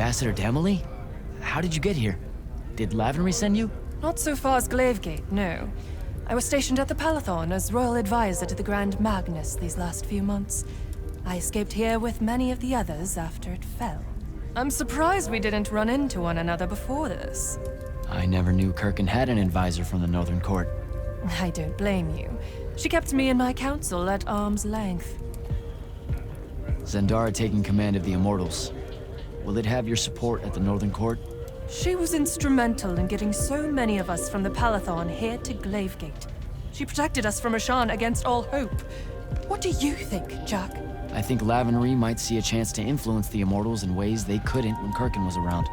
Ambassador Damley? How did you get here? Did Lavenry send you? Not so far as Glavegate, no. I was stationed at the Palathon as royal advisor to the Grand Magnus these last few months. I escaped here with many of the others after it fell. I'm surprised we didn't run into one another before this. I never knew Kirkin had an advisor from the Northern Court. I don't blame you. She kept me and my council at arm's length. Zendara taking command of the Immortals. Will it have your support at the Northern Court? She was instrumental in getting so many of us from the Palathon here to Glavegate. She protected us from Rasharn against all hope. What do you think, Jack? I think Lavenry might see a chance to influence the Immortals in ways they couldn't when Kirkin was around.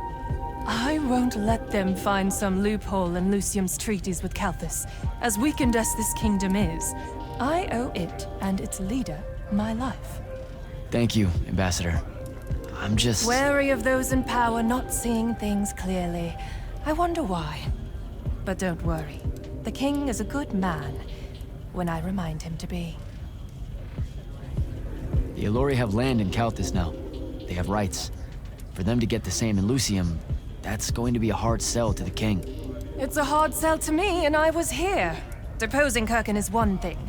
I won't let them find some loophole in Lucium's treaties with Kalthus. As weakened as this kingdom is, I owe it and its leader my life. Thank you, Ambassador. I'm just... wary of those in power not seeing things clearly. I wonder why. But don't worry. The king is a good man, when I remind him to be. The Ilori have land in Kalthus now. They have rights. For them to get the same in Lucium, that's going to be a hard sell to the king. It's a hard sell to me, and I was here. Deposing Kirkin is one thing.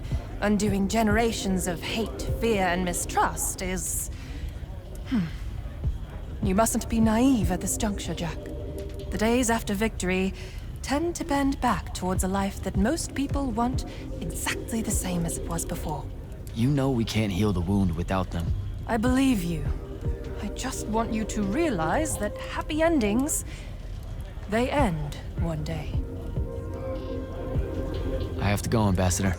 Undoing generations of hate, fear, and mistrust is... You mustn't be naive at this juncture, Jack. The days after victory tend to bend back towards a life that most people want exactly the same as it was before. You know we can't heal the wound without them. I believe you. I just want you to realize that happy endings, they end one day. I have to go, Ambassador.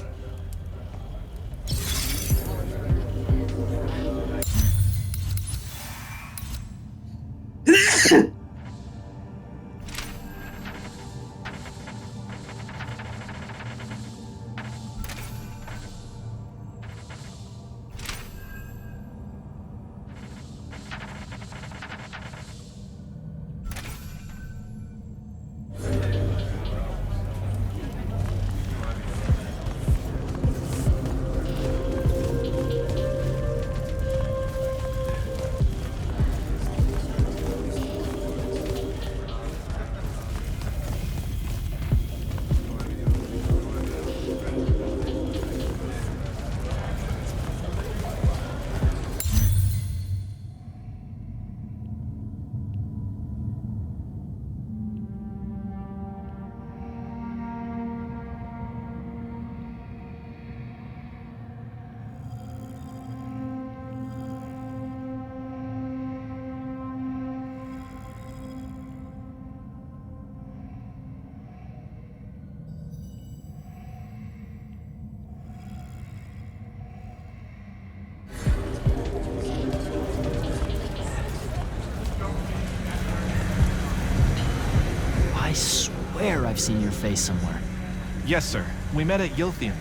I swear I've seen your face somewhere. Yes, sir. We met at Yilthium.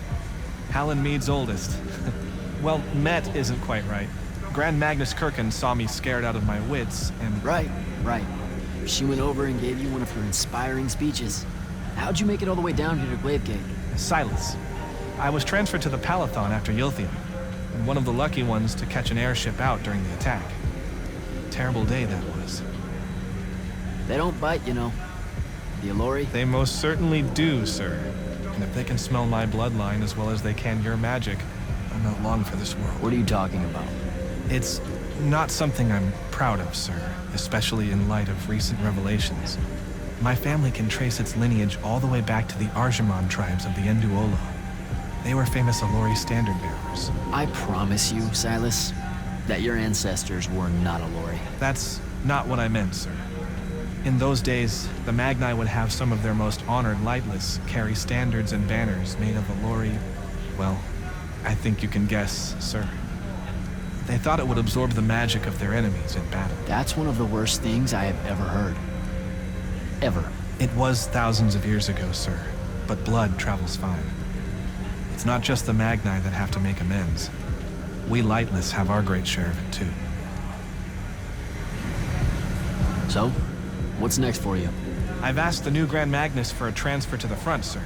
Hallen Mead's oldest. Well, met isn't quite right. Grand Magnus Kirkin saw me scared out of my wits, and... Right. She went over and gave you one of her inspiring speeches. How'd you make it all the way down here to Glavegate? Silas. I was transferred to the Palathon after Yilthium, and one of the lucky ones to catch an airship out during the attack. Terrible day that was. They don't bite, you know. The Ilori? They most certainly do, sir. And if they can smell my bloodline as well as they can your magic, I'm not long for this world. What are you talking about? It's not something I'm proud of, sir, especially in light of recent revelations. My family can trace its lineage all the way back to the Arjamon tribes of the Enduolo. They were famous Ilori standard bearers. I promise you, Silas, that your ancestors were not Ilori. That's not what I meant, sir. In those days, the Magni would have some of their most honored lightless carry standards and banners made of Ilori. Well, I think you can guess, sir. They thought it would absorb the magic of their enemies in battle. That's one of the worst things I have ever heard. Ever. It was thousands of years ago, sir, but blood travels fine. It's not just the Magni that have to make amends. We lightless have our great share of it, too. So? What's next for you? I've asked the new Grand Magnus for a transfer to the front, sir.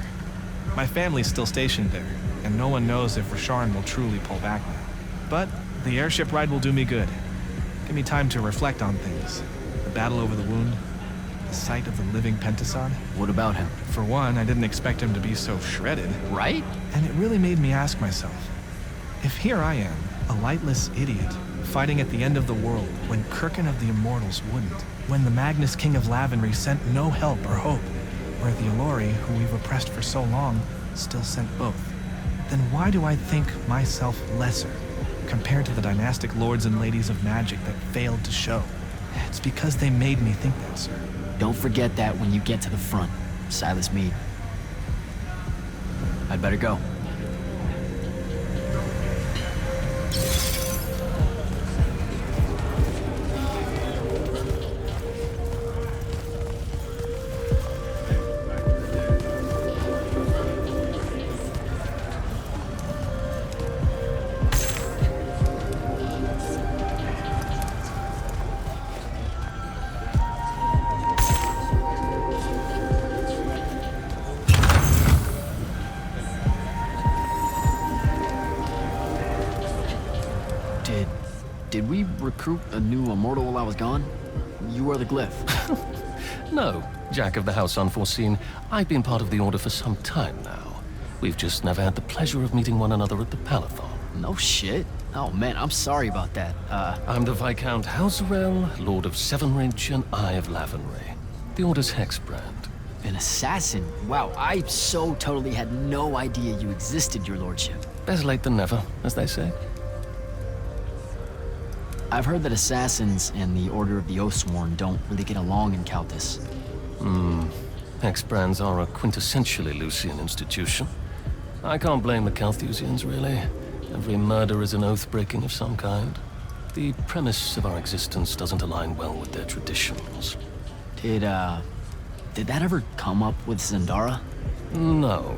My family's still stationed there, and no one knows if Rasharn will truly pull back now. But the airship ride will do me good. Give me time to reflect on things. battle over the wound, the sight of the living Pentasod. What about him? For one, I didn't expect him to be so shredded. Right? And it really made me ask myself, if here I am, a lightless idiot, fighting at the end of the world when Kirkin of the Immortals wouldn't, when the Magnus King of Lavenry sent no help or hope, where the Allori, who we've oppressed for so long, still sent both, then why do I think myself lesser compared to the dynastic lords and ladies of magic that failed to show? It's because they made me think that, sir. Don't forget that when you get to the front, Silas Meade. I'd better go. Did we recruit a new immortal while I was gone? You are the glyph. No, Jack of the House Unforeseen. I've been part of the Order for some time now. We've just never had the pleasure of meeting one another at the Palathon. No shit. Oh man, I'm sorry about that. I'm the Viscount Hauserel, Lord of Severnridge and Eye of Lavenry. The Order's hexbrand. An assassin? Wow, I so totally had no idea you existed, your lordship. Better late than never, as they say. I've heard that assassins and the Order of the Oathsworn don't really get along in Calthus. Hexbrands are a quintessentially Lucian institution. I can't blame the Calthusians, really. Every murder is an oath-breaking of some kind. The premise of our existence doesn't align well with their traditions. Did that ever come up with Zendara? No.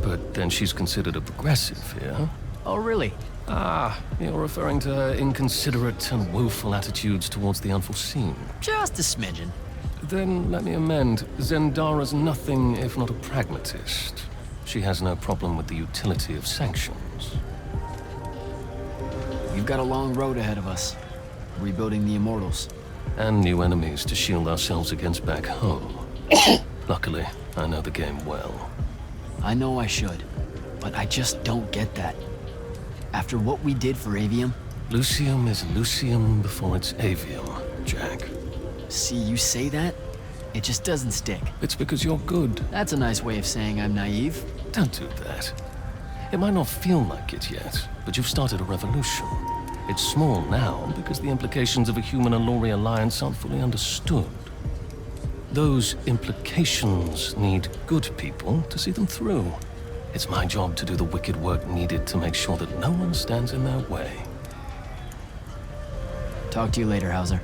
But then she's considered a progressive here. Oh, really? Ah, you're referring to her inconsiderate and woeful attitudes towards the unforeseen. Just a smidgen. Then let me amend. Zendara's nothing if not a pragmatist. She has no problem with the utility of sanctions. We've got a long road ahead of us, rebuilding the Immortals. And new enemies to shield ourselves against back home. Luckily, I know the game well. I know I should, but I just don't get that. After what we did for Aveum... Lucium is Lucium before it's Aveum, Jack. See, you say that, it just doesn't stick. It's because you're good. That's a nice way of saying I'm naive. Don't do that. It might not feel like it yet, but you've started a revolution. It's small now because the implications of a human-Allori alliance aren't fully understood. Those implications need good people to see them through. It's my job to do the wicked work needed to make sure that no one stands in their way. Talk to you later, Hauser.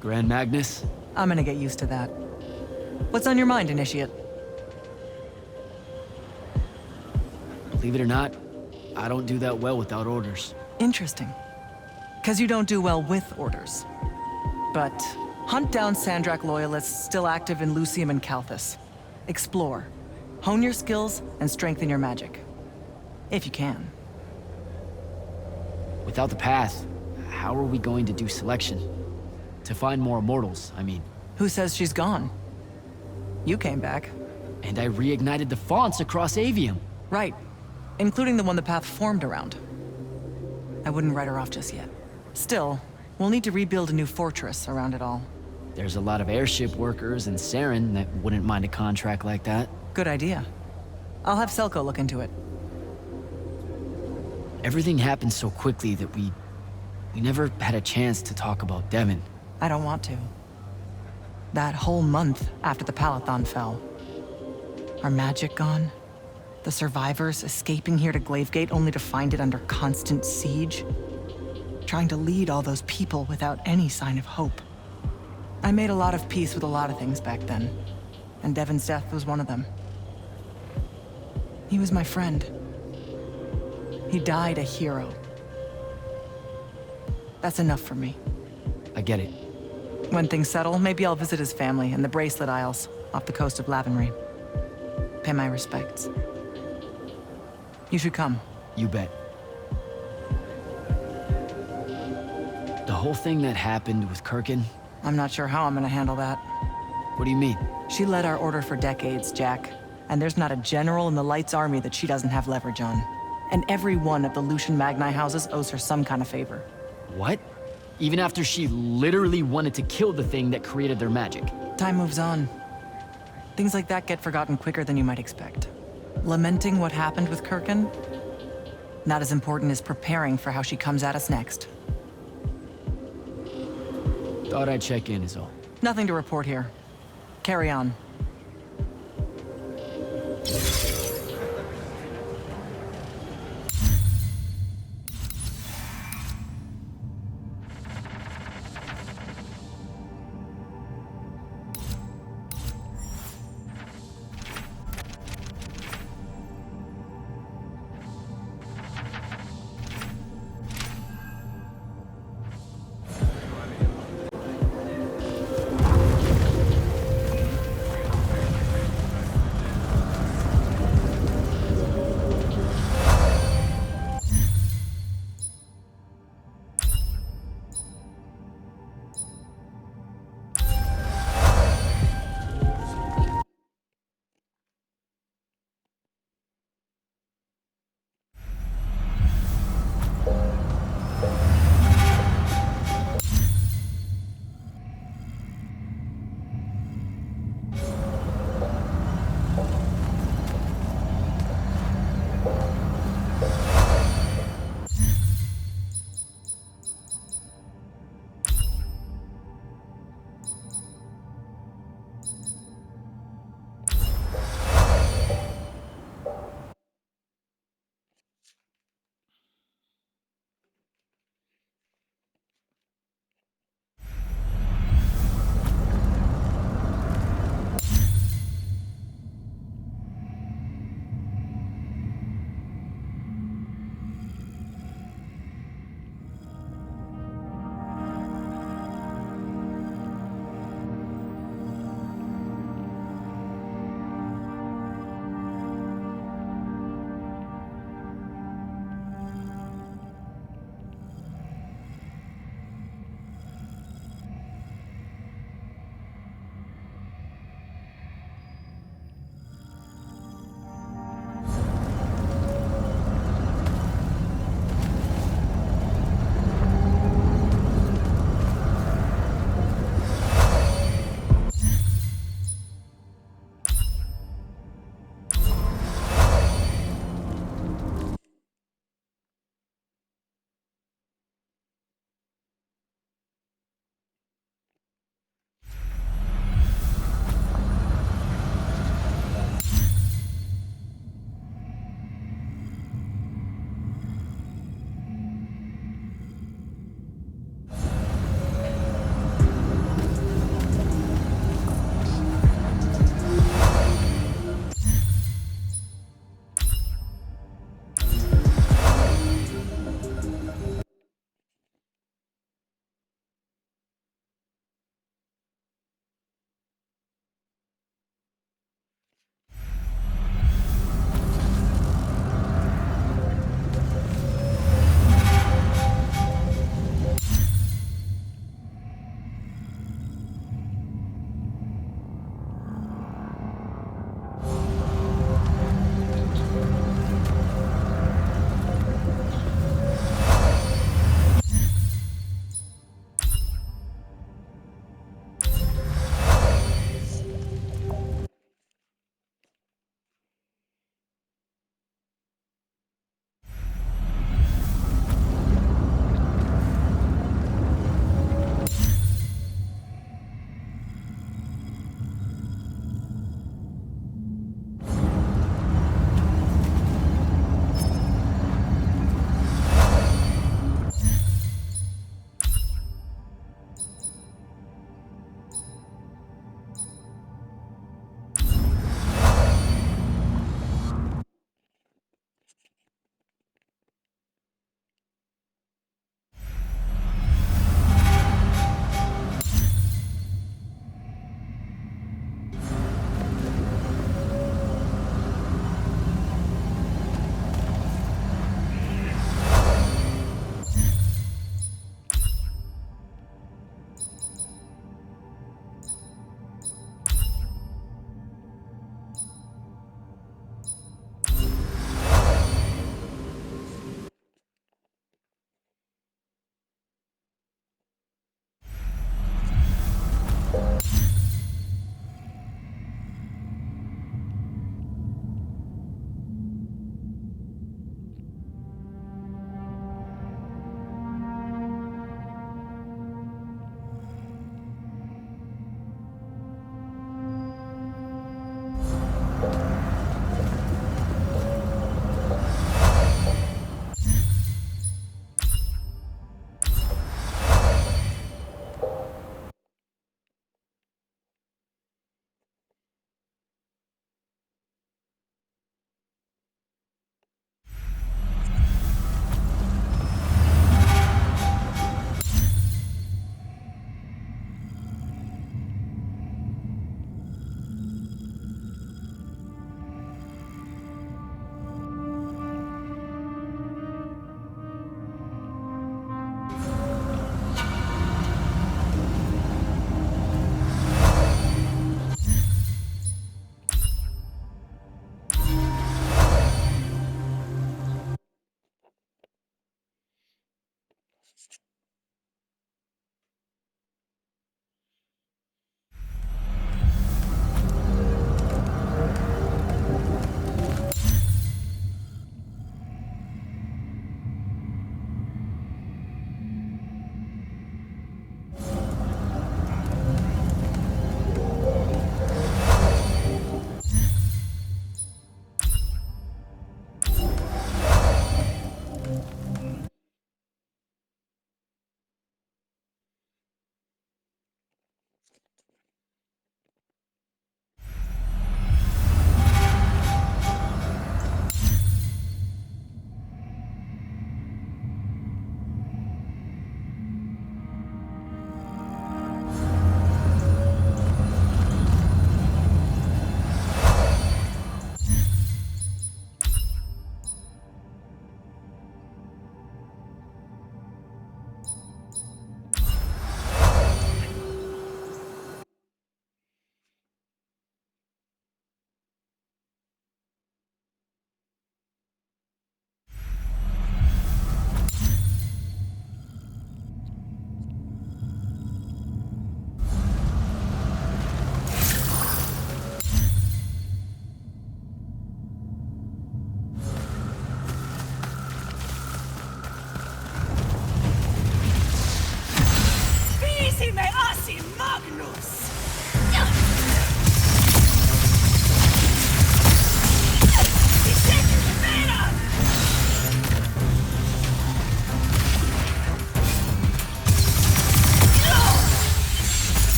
Grand Magnus? I'm gonna get used to that. What's on your mind, Initiate? Believe it or not, I don't do that well without orders. Interesting. 'Cause you don't do well with orders. But hunt down Sandrak loyalists still active in Lucium and Calthus. Explore. Hone your skills and strengthen your magic. If you can. Without the path, how are we going to do selection? To find more immortals, I mean. Who says she's gone? You came back. And I reignited the fonts across Aveum. Right. including the one the path formed around. I wouldn't write her off just yet. Still, we'll need to rebuild a new fortress around it all. There's a lot of airship workers in Saren that wouldn't mind a contract like that. Good idea. I'll have Selko look into it. Everything happened so quickly that we never had a chance to talk about Devon. I don't want to. That whole month after the Palathon fell. Our magic gone. The survivors escaping here to Glavegate only to find it under constant siege. Trying to lead all those people without any sign of hope. I made a lot of peace with a lot of things back then, and Devon's death was one of them. He was my friend. He died a hero. That's enough for me. I get it. When things settle, maybe I'll visit his family in the Bracelet Isles off the coast of Lavenry. Pay my respects. You should come. You bet. The whole thing that happened with Kirkin, I'm not sure how I'm gonna handle that. what do you mean? She led our order for decades, Jack. And there's not a general in the Light's army that she doesn't have leverage on. And every one of the Lucian Magni houses owes her some kind of favor. What? Even after she literally wanted to kill the thing that created their magic. Time moves on. Things like that get forgotten quicker than you might expect. Lamenting what happened with Kirkin? Not as important as preparing for how she comes at us next. Thought I'd check in is all. Nothing to report here. Carry on.